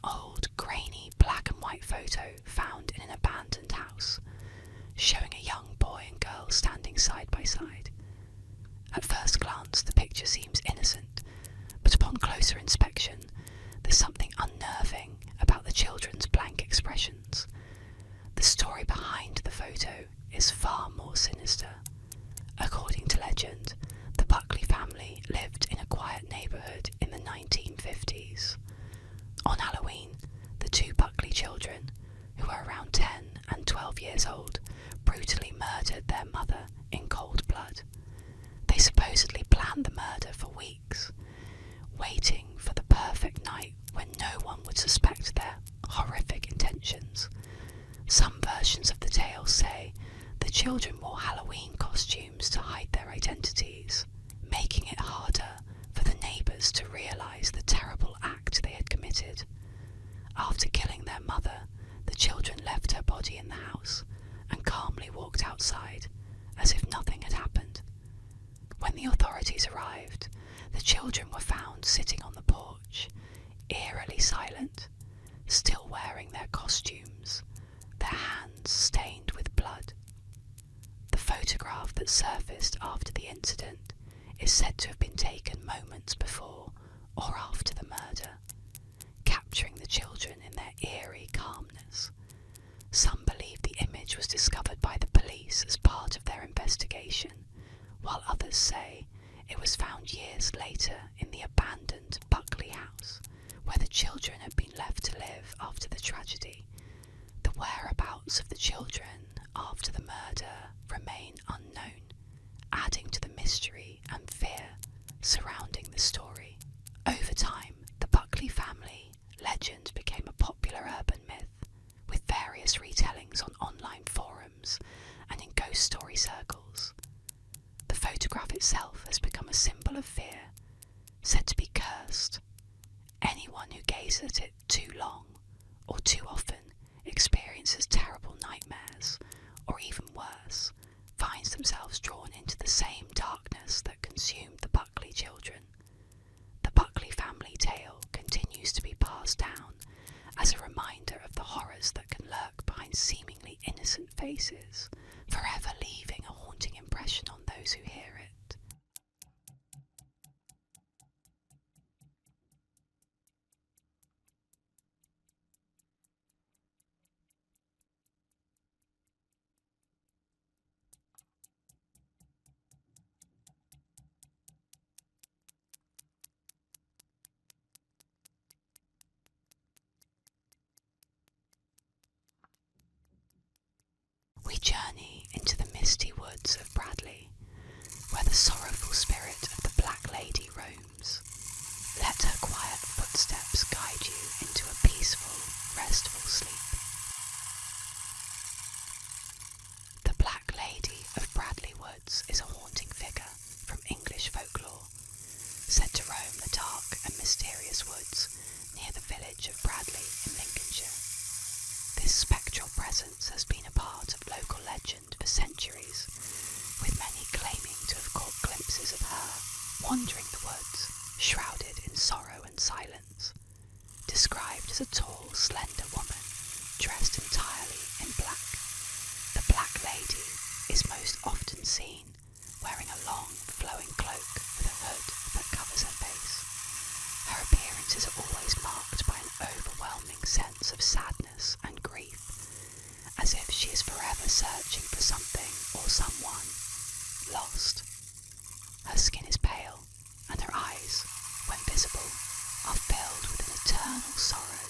old, grainy, black and white photo found in an abandoned house, showing a young boy and girl standing side by side. At first glance, the picture seems innocent, but upon closer inspection, there's something unnerving about the children's blank expressions. The story behind the photo is far more sinister. According to legend, the Buckley family lived in a quiet neighbourhood in the 1950s. On Halloween, the two Buckley children, who were around 10 and 12 years old, brutally murdered their mother in cold blood. They supposedly planned the murder for weeks, waiting for the perfect night when no one would suspect their horrific intentions. Some versions of the tale say the children wore Halloween costumes to hide their identities, making it harder for the neighbours to realise the terrible act they had committed. After killing their mother, the children left her body in the house and calmly walked outside as if nothing had happened. When the authorities arrived, the children were found sitting on the porch, eerily silent, still wearing their costumes, their hands stained with blood. The photograph that surfaced after the incident is said to have been taken moments before or after the murder, capturing the children in their eerie calmness. Some believe the image was discovered by the police as part of their investigation, while others say it was found years later in the abandoned Buckley house, where the children had been left to live after the tragedy. The whereabouts of the children after the murder remain unknown, adding to the mystery and fear surrounding the story. Over time, the Buckley family legend became a popular urban myth, with various retellings on online forums and in ghost story circles. The photograph itself has become a symbol of fear, said to be cursed. Anyone who gazes at it too long or too often experiences terrible nightmares, or even worse, finds themselves drawn into the same darkness that consumed the Buckley children. The Buckley family tale continues to be passed down as a reminder of the horrors that can lurk behind seemingly innocent faces, forever leaving a haunting impression on those who hear it. We journey into the misty woods of Bradley, where the sorrowful spirit of the Black Lady roams. Let her quiet footsteps guide you into a peaceful, restful sleep. The Black Lady of Bradley Woods is a haunting figure from English folklore, said to roam the dark and mysterious woods near the village of Bradley in Lincolnshire. This spectral presence has been a part of local legend for centuries, with many claiming to have caught glimpses of her wandering the woods, shrouded in sorrow and silence. Described as a tall, slender woman, dressed entirely in black, the Black Lady is most often seen wearing a long, flowing cloak with a hood that covers her face. Her appearances are always marked by an overwhelming sense of sadness and grief, as if she is forever searching for something or someone lost. Her skin is pale, and her eyes, when visible, are filled with an eternal sorrow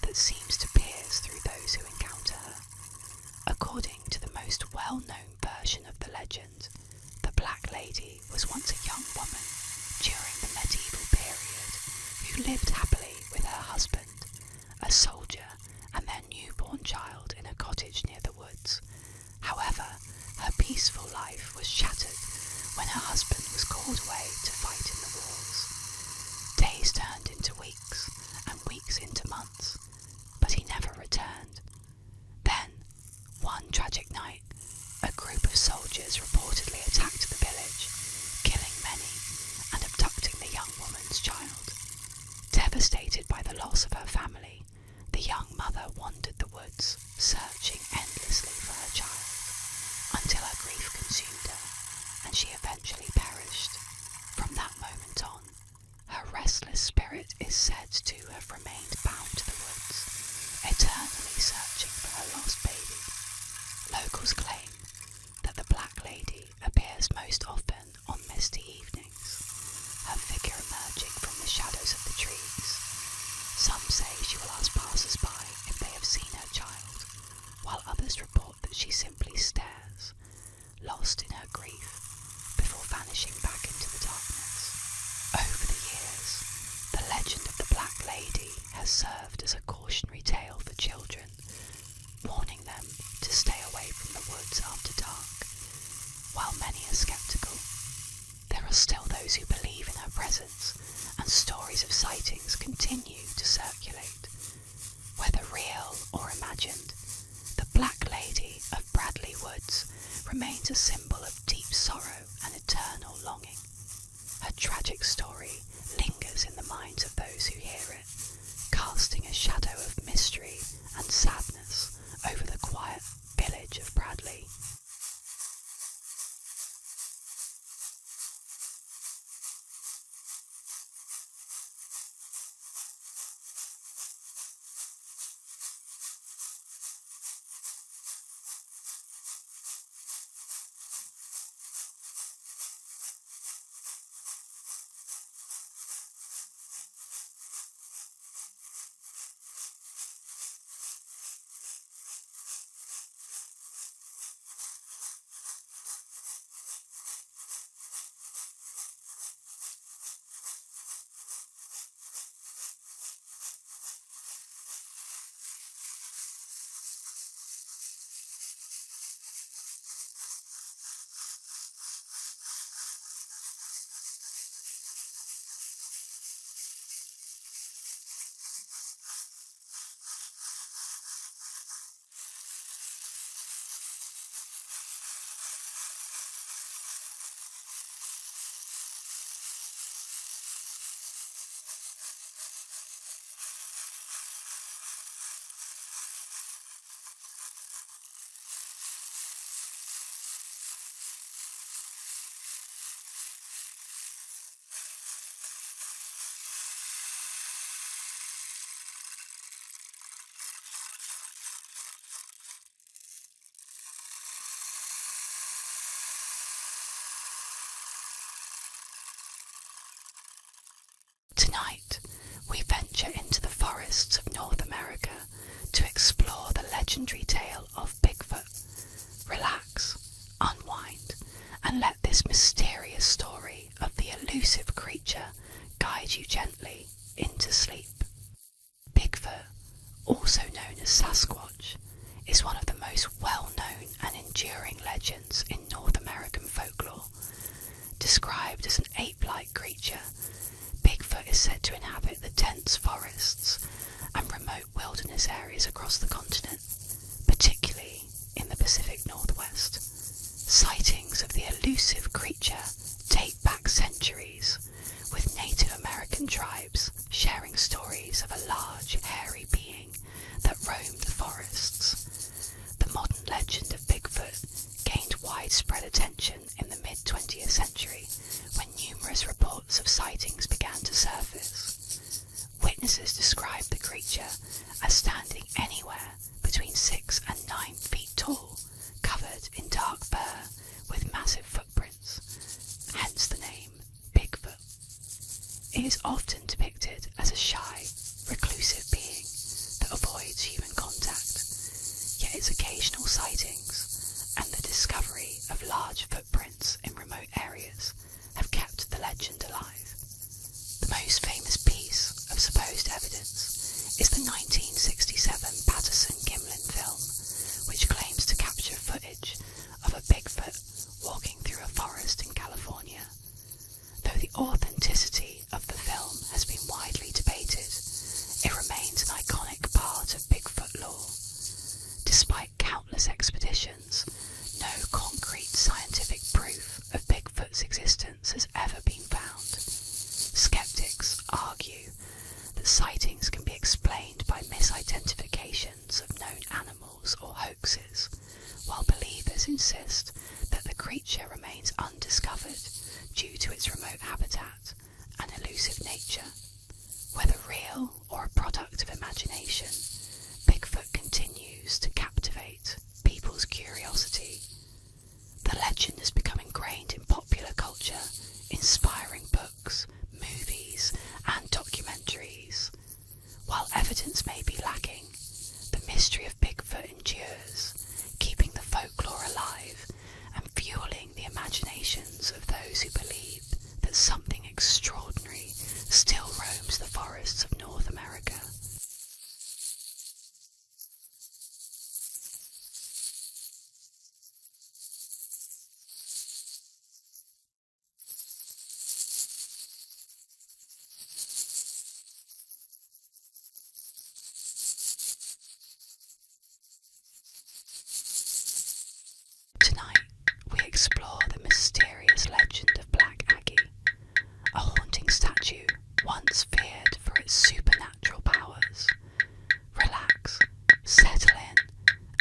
that seems to pierce through those who encounter her. According to the most well-known version of the legend, the Black Lady was once a young woman during the medieval period who lived happily with her husband, a soldier, and their newborn child in a cottage near the woods. However, her peaceful life was shattered when her husband was called away to fight in the wars. Days turned into weeks, and weeks into months, but he never returned. Then, one tragic night, a group of soldiers reportedly attacked the village, killing many and abducting the young woman's child. Devastated by the loss of her family, wandered the woods, searching endlessly for her child, until her grief consumed her, and she eventually perished. From that moment on, her restless spirit is said to have remained bound to the woods, eternally searching for her lost baby. Locals claim that the Black Lady appears most often on misty evenings, her figure emerging from the shadows of the trees. Some say she will ask passers-by if they have seen her child, while others report that she simply stares, lost in her grief, before vanishing back into the darkness. Over the years, the legend of the Black Lady has served as a cautionary tale for children, warning them to stay away from the woods after dark. While many are skeptical, there are still those who believe in her presence, and stories of sightings continue to circulate. Whether real or imagined, the Black Lady of Bradley Woods remains a symbol of deep sorrow and eternal longing. Her tragic story lingers in the minds of those who hear it, casting a shadow of mystery and sadness over the quiet village of Bradley. Tonight, we venture into the forests of North America to explore the legendary tale of Bigfoot. Relax, unwind, and let this mysterious story of the elusive creature guide you gently into sleep. Bigfoot, also known as Sasquatch, is one of the most well-known and enduring legends in North American folklore. Described as an ape-like creature, Bigfoot is said to inhabit the dense forests and remote wilderness areas across the continent, particularly in the Pacific Northwest. Sightings of the elusive creature date back centuries, with Native American tribes sharing stories of a large, hairy being that roamed the forests. The modern legend of Bigfoot gained widespread attention in the mid-20th century when numerous reports of sightings began to surface. Witnesses described the creature as standing anywhere between 6 and 9 feet tall, covered in dark fur with massive footprints, hence the name Bigfoot. It is often depicted as a shy, reclusive being that avoids human contact, yet its occasional sightings and the discovery of large footprints in remote areas have kept the legend alive. The most famous piece of supposed evidence is the 1967 Patterson-Gimlin film, which claims to capture footage of a Bigfoot walking through a forest in California. Though the authenticity of the film has been widely debated, it remains an iconic part of Bigfoot lore. Despite countless expeditions, no concrete scientific proof of Bigfoot's existence has ever been found. Skeptics argue that sightings can be explained by misidentifications of scientists insist that the creature remains undiscovered due to its remote habitat and elusive nature. Whether real or a product of imagination, Bigfoot continues to captivate people's curiosity. The legend has become ingrained in popular culture, inspiring books, movies, and documentaries. While evidence may be lacking, the mystery of Bigfoot endures, keeping the folklore alive and fueling the imaginations of those who believe that something extraordinary still roams the forests of North America. Tonight, we explore the mysterious legend of Black Aggie, a haunting statue once feared for its supernatural powers. Relax, settle in,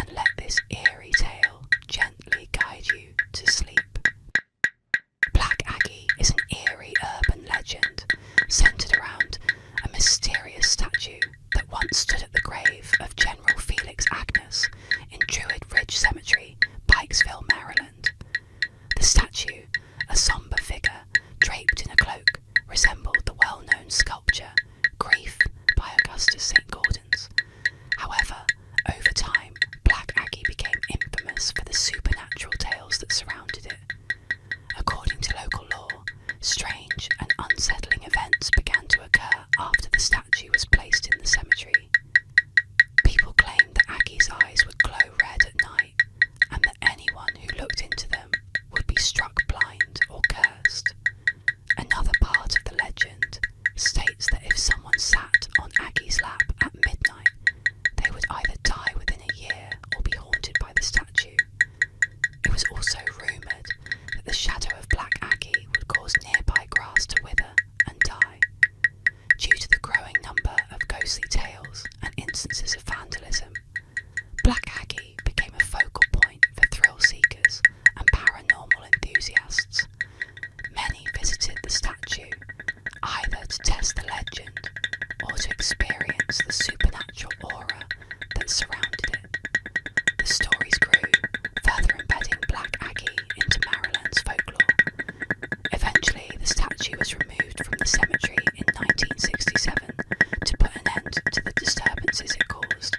and let this eerie tale gently guide you to sleep. Black Aggie is an eerie urban legend centered around a mysterious statue that once stood at the grave of General Felix Agnes in Druid Ridge Cemetery, Pikesville, Maryland. The statue, a somber figure draped in a cloak, resembled the well-known sculpture Grief by Augustus St. Gaudens. However, over time, Black Aggie became infamous for the supernatural tales that surrounded it. According to local law, strange and unsettling events began to occur after the statue was placed in the cemetery. People claimed that Aggie's eyes would glow red at night, and that anyone who looked into them would be struck blind or cursed. Another part of the legend states that if someone sat on Aggie's lap at midnight, they would either die within a year or be haunted by the statue. It was also rumoured that the shadow of Black Aggie would cause nearby grass to wither and die. Due to the growing number of ghostly tales and instances of vandalism, Black Aggie became a focal point for thrill seekers and paranormal enthusiasts. Many visited the statue either to test the legend or to experience the supernatural aura that surrounded it. The stories grew, further embedding Black Aggie into Maryland's folklore. Eventually, the statue was removed from the cemetery in 1967 to put an end to the disturbances it caused.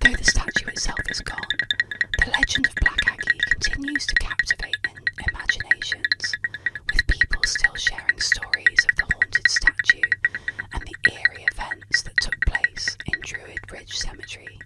Though the statue itself is gone, the legend of Black Aggie continues to captivate imaginations, with people still sharing stories of the haunted statue and the eerie events that took place in Druid Ridge Cemetery.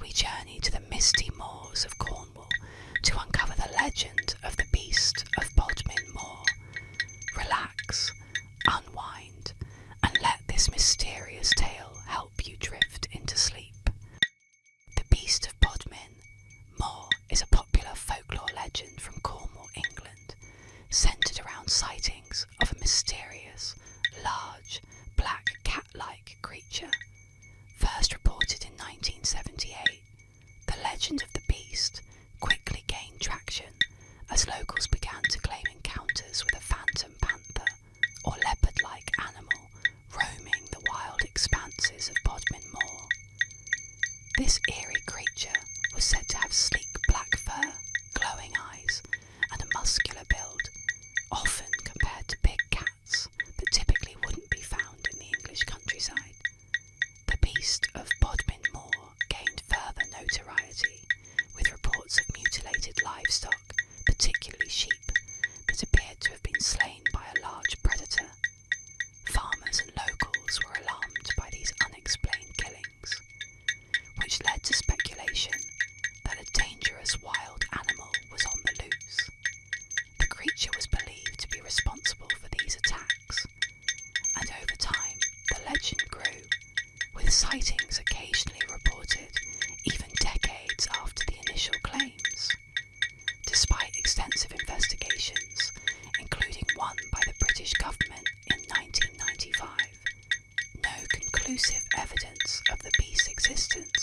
We journey to the misty moors of Cornwall to uncover the legend of the beast of Bodmin Moor. Relax, unwind, and let this mysterious tale help you drift into sleep. The beast of Bodmin Moor is a popular folklore legend from Cornwall, England, centered around sightings of a mysterious, large, black cat-like creature. First reported in 1978, the legend of the beast quickly gained traction as locals began to claim encounters with a phantom panther or leopard-like animal roaming the wild expanses of Bodmin Moor. This eerie creature was said to have sleek black fur, glowing eyes, and a muscular build, often compared to big cats that typically wouldn't be found in the English countryside. The government in 1995, no conclusive evidence of the beast's existence